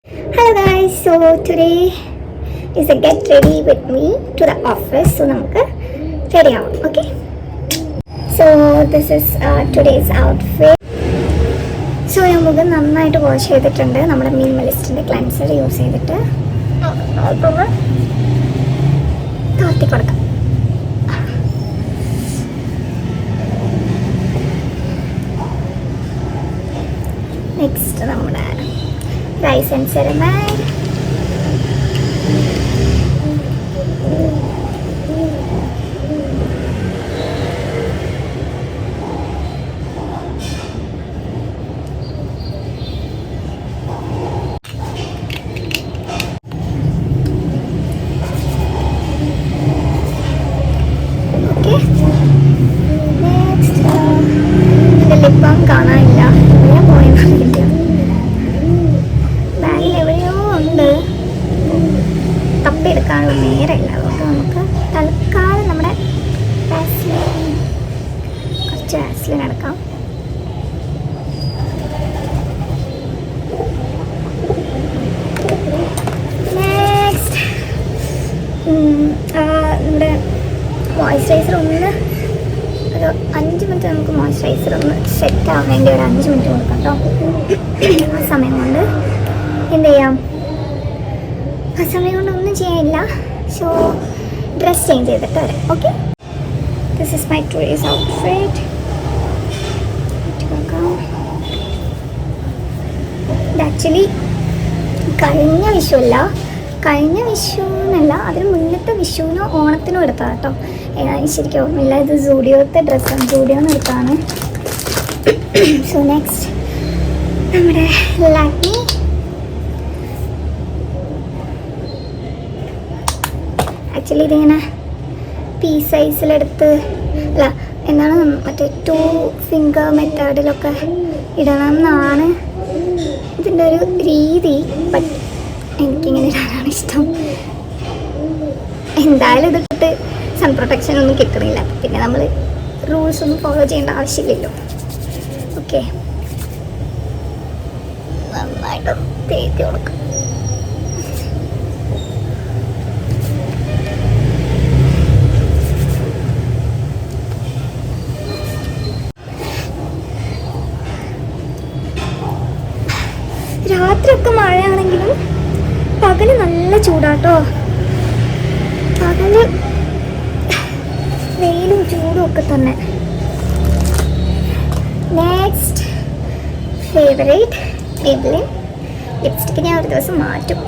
Hello guys, so today is a get ready with me to the office. So നമുക്ക് ready ആവാം, okay? So this is today's outfit. So ഞാൻ മുഖം നന്നായിട്ട് wash ചെയ്തിട്ടുണ്ട് നമ്മുടെ മിനിമലിസ്റ്റിൻ്റെ cleanser use ചെയ്തിട്ട് താത്തി കൊടുക്കാം. നെക്സ്റ്റ് നമ്മുടെ rice and ceramide. Okay. Next, the lip balm കാണാനില്ല, ഞാൻ പോയെന്നറിയില്ല. തപ്പിയെടുക്കാനുള്ള നേരമില്ല, അതുകൊണ്ട് നമുക്ക് തൽക്കാലം നമ്മുടെ കുറച്ച് വാസ്ലിൻ എടുക്കാം. നെക്സ്റ്റ് നമ്മുടെ മോയ്സ്ചറൈസർ ഒരു 5 മിനിറ്റ് നമുക്ക് മോയ്സ്ചറൈസർ സെറ്റ് ആവാൻ വേണ്ടി ഒരു 5 മിനിറ്റ് കൊടുക്കാം കേട്ടോ. ആ സമയം കൊണ്ട് എന്ത് ചെയ്യാം, ആ സമയം കൊണ്ട് ഒന്നും ചെയ്യാനില്ല. സോ ഡ്രസ് ചേഞ്ച് ചെയ്തിട്ട് വരാം, okay? This is my today's outfit. ഇത് ആക്ച്വലി കഴിഞ്ഞ വിഷുവിനല്ല, അതിന് മുന്നത്തെ വിഷുവിനോ ഓണത്തിനോ എടുത്തതാണ് കേട്ടോ. ശരിക്കും ഓർമ്മയില്ല, ഇത് സൂഡിയോത്തെ ഡ്രസ്സാണ്, സൂഡിയോന്ന് എടുത്താണ്. സോ നെക്സ്റ്റ് നമ്മുടെ ലാക്മി ആക്ച്വലി ഇതിങ്ങനെ പീ സൈസിലെടുത്ത് അല്ല എന്താണ് മറ്റേ 2 ഫിംഗർ മെത്തേഡിലൊക്കെ ഇടണം എന്നാണ് ഇതിൻ്റെ ഒരു രീതി. ബട്ട് എനിക്കിങ്ങനെ ഇടാനാണ് ഇഷ്ടം. എന്തായാലും ഇതിട്ട് സൺ പ്രൊട്ടക്ഷൻ ഒന്നും കിട്ടണില്ല, പിന്നെ നമ്മൾ റൂൾസ് ഒന്നും ഫോളോ ചെയ്യേണ്ട ആവശ്യമില്ലല്ലോ. ഓക്കെ, നന്നായിട്ട് തേത്തി കൊടുക്കാം. രാത്രിയൊക്കെ മഴയാണെങ്കിലും പകല് നല്ല ചൂടാട്ടോ. പകല് വെയിലും ചൂടും ഒക്കെ തന്നെ. നെക്സ്റ്റ് ഫേവറേറ്റ് മേബിലിൻ ലിപ്സ്റ്റിക്ക് ഞാൻ ഒരു ദിവസം മാറ്റും.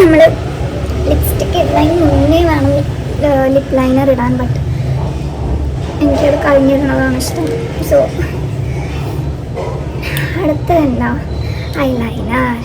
നമ്മൾ ലിപ്സ്റ്റിക്ക് ഇടുന്നതിന് മുന്നേ വേണം ലിപ്പ് ലൈനർ ഇടാൻ. ബട്ട് എനിക്കത് കഴിഞ്ഞിടുന്നതാണ് ഇഷ്ടം. സോ അടുത്തത് എന്താ, ഐലൈനർ.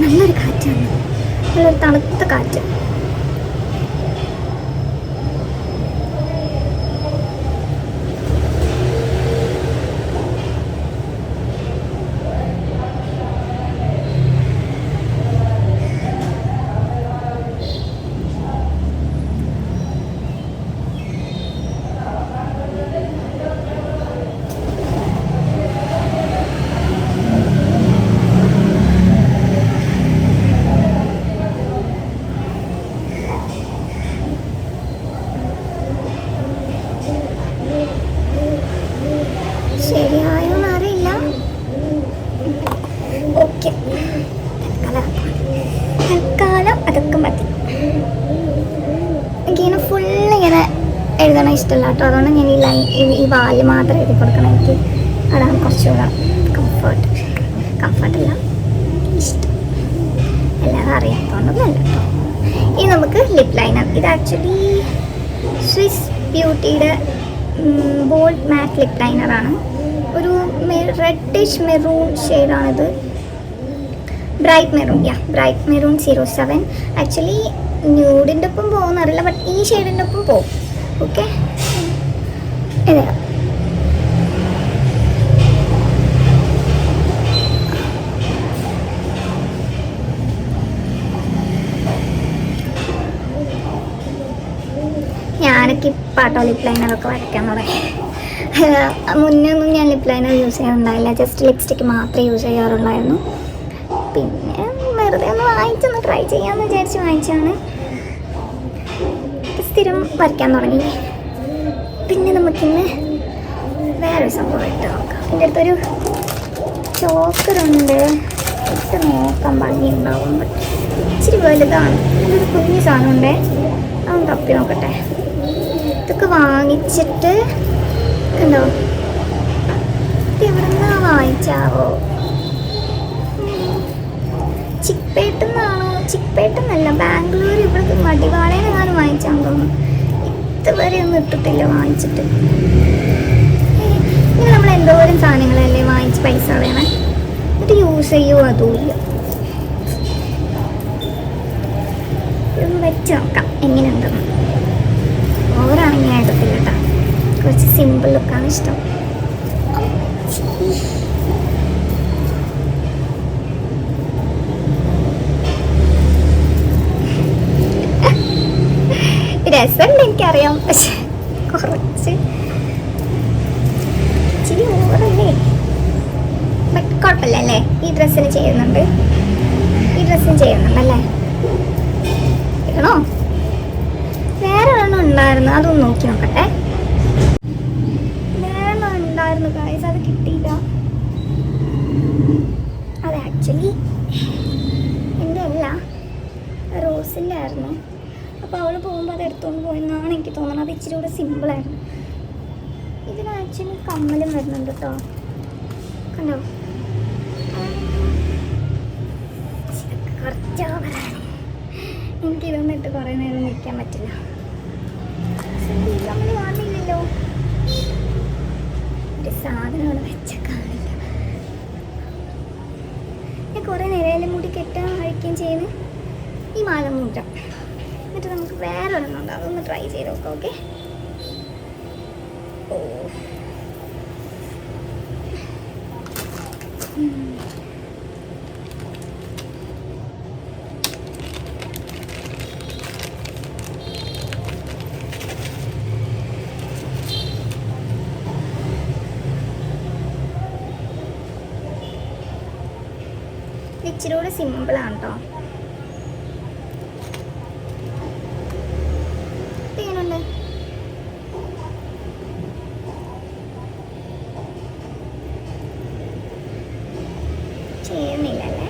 നല്ലൊരു കാറ്റാണ്, നല്ലൊരു തണുത്ത കാറ്റ്. ശരിയായോന്ന് അറിയില്ല. ഓക്കെ, തൽക്കാലം അതൊക്കെ മതി. എനിക്കിങ്ങനെ ഫുള്ളിങ്ങനെ എഴുതണം ഇഷ്ടമല്ല കേട്ടോ, അതുകൊണ്ട് ഞാൻ ഈ വാല് മാത്രം എഴുതി കൊടുക്കണം. എനിക്ക് അതാണ് കുറച്ചുകൂടെ കംഫർട്ടല്ല ഇഷ്ടം. എല്ലാവരും അറിയാത്തതുകൊണ്ടൊന്നുമല്ല കേട്ടോ. ഇനി നമുക്ക് ലിപ്പ് ലൈനർ. ഇത് ആക്ച്വലി സ്വിസ് ബ്യൂട്ടിയുടെ ബോൾഡ് മാറ്റ് ലിപ്പ് ലൈനറാണ്. ഒരു റെഡിഷ് മെറൂൺ ഷെയ്ഡാണിത്. Bright maroon, bright maroon 07. Actually ന്യൂഡിൻ്റെ ഒപ്പം പോകുന്നറിയില്ല, ബട്ട് ഈ ഷെയ്ഡിൻ്റെ ഒപ്പം പോകും. ഓക്കെ, ഇതാ ഞാനൊക്കെ ഇപ്പാട്ടോ ലിപ് ലൈനറൊക്കെ വരയ്ക്കാൻ തുടങ്ങി. മുന്നേ ഒന്നും ഞാൻ ലിപ് ലൈനർ യൂസ് ചെയ്യാറുണ്ടായില്ല, ജസ്റ്റ് ലിപ്സ്റ്റിക്ക് മാത്രമേ യൂസ് ചെയ്യാറുള്ളായിരുന്നു. പിന്നെ വെറുതെ ഒന്ന് വാങ്ങിച്ചൊന്ന് ട്രൈ ചെയ്യാമെന്ന് വിചാരിച്ച് വാങ്ങിച്ചാണ്. സ്ഥിരം വരയ്ക്കാൻ തുടങ്ങി. പിന്നെ നമുക്കിന്ന് വേറൊരു സംഭവം ഇട്ട് നോക്കാം. എൻ്റെ അടുത്തൊരു ചോക്കറുണ്ട്, ഇട്ട് നോക്കാൻ ഭംഗിയുണ്ടാവും, ഇച്ചിരി വലുതാണ്. അതൊരു കുഞ്ഞു സാധനമുണ്ടേ, അതൊന്ന് തപ്പി നോക്കട്ടെ. ഇതൊക്കെ വാങ്ങിച്ചിട്ട് ഉണ്ടോ, എവിടെ നിന്നാ വാങ്ങിച്ചാവോ? ചിക്പേട്ടെന്നല്ല, ബാംഗ്ലൂർ ഇവിടെ മടിവാളേനെങ്ങാനും വാങ്ങിച്ചാന്ന് തോന്നുന്നു. ഇതുവരെ ഒന്നും ഇട്ടിട്ടില്ല വാങ്ങിച്ചിട്ട്. ഇങ്ങനെ നമ്മൾ എന്തോരം സാധനങ്ങളല്ലേ വാങ്ങിച്ച് പൈസ വേണേ, എന്നിട്ട് യൂസ് ചെയ്യുമോ? അതുമില്ല. ഇതൊന്ന് വെച്ച് നോക്കാം എങ്ങനെയുണ്ടെന്ന്. ഓവറാണെങ്കിൽ ഞാൻ എടുത്തില്ല കേട്ടോ, കുറച്ച് സിമ്പിൾ ലുക്കാണ് ഇഷ്ടം. രസമുണ്ട് എനിക്കറിയാം, പക്ഷെ കുറച്ച് ഇച്ചിരി ഓവറല്ലേ. ബട്ട് കുഴപ്പമില്ലല്ലേ, ഈ ഡ്രസ്സിന് ചെയ്യുന്നുണ്ടല്ലേ? ഇടണോ? വേറെ ഒരെണ്ണം ഉണ്ടായിരുന്നു, അതൊന്ന് നോക്കി നോക്കട്ടെ. വേറെ ഒരെണ്ണം ഉണ്ടായിരുന്നു ഗൈസ്, അത് കിട്ടിയില്ല. അത് ആക്ച്വലി എൻ്റെ അല്ല, റോസിൻ്റെ ആയിരുന്നു. അപ്പോൾ അവൾ പോകുമ്പോൾ അത് എടുത്തുകൊണ്ട് പോയെന്നാണ് എനിക്ക് തോന്നുന്നത്. അത് ഇച്ചിരി കൂടെ സിമ്പിളായിരുന്നു. ഇതിന് ആക്ച്വലി കമ്മലും വരുന്നുണ്ട് കേട്ടോ, കണ്ടോ? കുറച്ച് ഓവറാണ്, എനിക്കിതൊന്നും ഇട്ട് കുറേ നേരം നിൽക്കാൻ പറ്റില്ല. ഈ കമ്മൽ കാണില്ലല്ലോ, ഒരു സാധനം അവിടെ വെച്ച കാണില്ല. ഞാൻ കുറേ നേരം മുടി കെട്ടാൻ കഴിക്കുകയും ചെയ്യുന്നു. ഈ മാല മൂറ്റാം, എന്നിട്ട് നമുക്ക് വേറെ ഒരെണ്ണമുണ്ട്, അതൊന്ന് ട്രൈ ചെയ്ത് നോക്കാം. ഓക്കെ, ഇച്ചിരി കൂടെ സിമ്പിളാണ് കേട്ടോ. എങ്ങനെയുണ്ട്? ചെയ്യുന്നില്ലല്ലേ?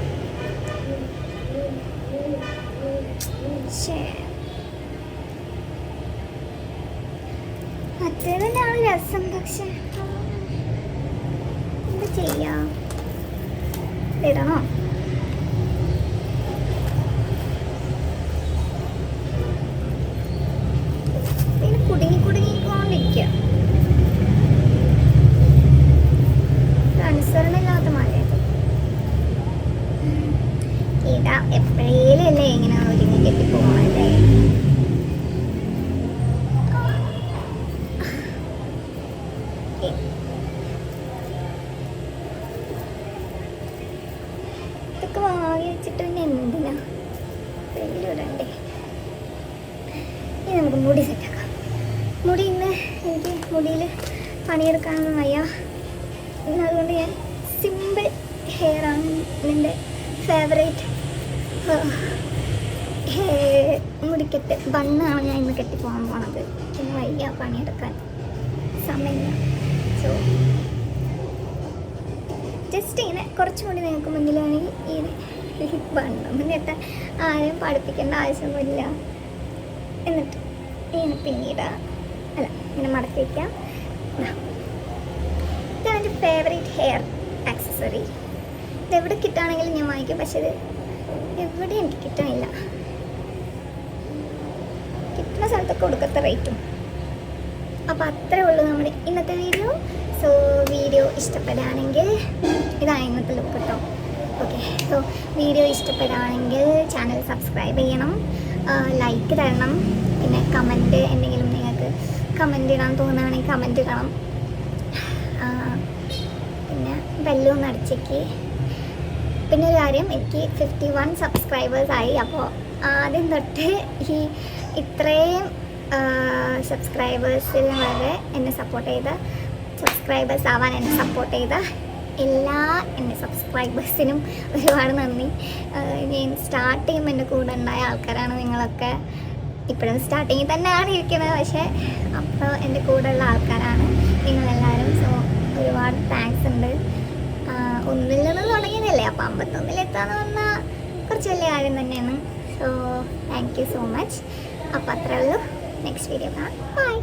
മറ്റേത് തന്നെയാണ് രസം, പക്ഷെ എന്താ ചെയ്യാ? ഇടണോ? കുടുങ്ങിക്കൊണ്ടിരിക്കുക, അനുസരണയില്ലാത്ത മഴയത്. ഇതാ എപ്പോഴേലും അല്ലേ ഇങ്ങനെ ഒരുങ്ങി കെട്ടി പോകണല്ലേ. ഇതൊക്കെ വാങ്ങി വെച്ചിട്ട് പിന്നെ എന്തിനാ വെയിലിടണ്ടേ? ഇനി നമുക്ക് മുടി സെറ്റാക്കാം. മുടി ഇന്ന് എനിക്ക് മുടിയിൽ പണിയെടുക്കാനൊന്നും വയ്യ, അതുകൊണ്ട് ഞാൻ സിമ്പിൾ ഹെയറാണ്. എൻ്റെ ഫേവറേറ്റ് മുടിക്കെട്ട് ബണ്ണാണ് ഞാൻ ഇന്ന് കെട്ടിപ്പോകാൻ പോണത്. ഇന്ന് വയ്യ, പണിയെടുക്കാൻ സമയമില്ല. സോ ജസ്റ്റ് ഇങ്ങനെ കുറച്ച് മുടി നിങ്ങൾക്ക് മുന്നിലാണെങ്കിൽ ഇങ്ങനെ ബണ്ണൊന്നും കെട്ടാൻ ആരെയും പഠിപ്പിക്കേണ്ട ആവശ്യമൊന്നുമില്ല. എന്നിട്ട് ഇങ്ങനെ പിന്നീട് അല്ല ഇങ്ങനെ മടക്കി വയ്ക്കാം. ഇതാണ് എൻ്റെ ഫേവറേറ്റ് ഹെയർ ആക്സസറി. ഇതെവിടെ കിട്ടുകയാണെങ്കിലും ഞാൻ വാങ്ങിക്കും, പക്ഷെ ഇത് എവിടെ എനിക്ക് കിട്ടണില്ല. കിട്ടുന്ന സ്ഥലത്തൊക്കെ കൊടുക്കത്ത റേറ്റും. അപ്പോൾ അത്രേ ഉള്ളൂ നമ്മുടെ ഇന്നത്തെ വീഡിയോ. സോ വീഡിയോ ഇഷ്ടപ്പെടുകയാണെങ്കിൽ ഇതാണ് ഇന്നത്തെ ലുക്ക് കേട്ടോ. ഓക്കെ, സോ വീഡിയോ ഇഷ്ടപ്പെടുകയാണെങ്കിൽ ചാനൽ സബ്സ്ക്രൈബ് ചെയ്യണം, ലൈക്ക് തരണം, പിന്നെ കമൻറ്റ് എന്തെങ്കിലും നിങ്ങൾക്ക് കമൻറ്റ് ഇടാൻ തോന്നുകയാണെങ്കിൽ കമൻറ്റ് ഇടണം, പിന്നെ ബെല്ലൊന്ന് അടിച്ചേക്ക്. പിന്നെ ഒരു കാര്യം, എനിക്ക് 51 സബ്സ്ക്രൈബേഴ്സായി. അപ്പോൾ ആദ്യം തൊട്ട് ഈ ഇത്രയും സബ്സ്ക്രൈബേഴ്സിൽ വരെ എന്നെ സപ്പോർട്ട് ചെയ്ത, സബ്സ്ക്രൈബേഴ്സ് ആവാൻ എന്നെ സപ്പോർട്ട് ചെയ്ത എല്ലാ എൻ്റെ സബ്സ്ക്രൈബേഴ്സിനും ഒരുപാട് നന്ദി. ഞാൻ സ്റ്റാർട്ട് ചെയ്യുമ്പോൾ എൻ്റെ കൂടെ ഉണ്ടായ ആൾക്കാരാണ് നിങ്ങളൊക്കെ. ഇപ്പോഴും സ്റ്റാർട്ടിങ്ങിൽ തന്നെയാണ് ഇരിക്കുന്നത്, പക്ഷേ അപ്പോൾ എൻ്റെ കൂടെയുള്ള ആൾക്കാരാണ് നിങ്ങളെല്ലാവരും. സോ ഒരുപാട് താങ്ക്സ് ഉണ്ട്. 1 നിന്ന് തുടങ്ങിയതല്ലേ, അപ്പോൾ 51 പറഞ്ഞാൽ കുറച്ച് വലിയ കാര്യം തന്നെയാണ്. So thank you so much. അപ്പോൾ അത്രേ ഉള്ളൂ. നെക്സ്റ്റ് വീഡിയോ കാണാം. ബൈ.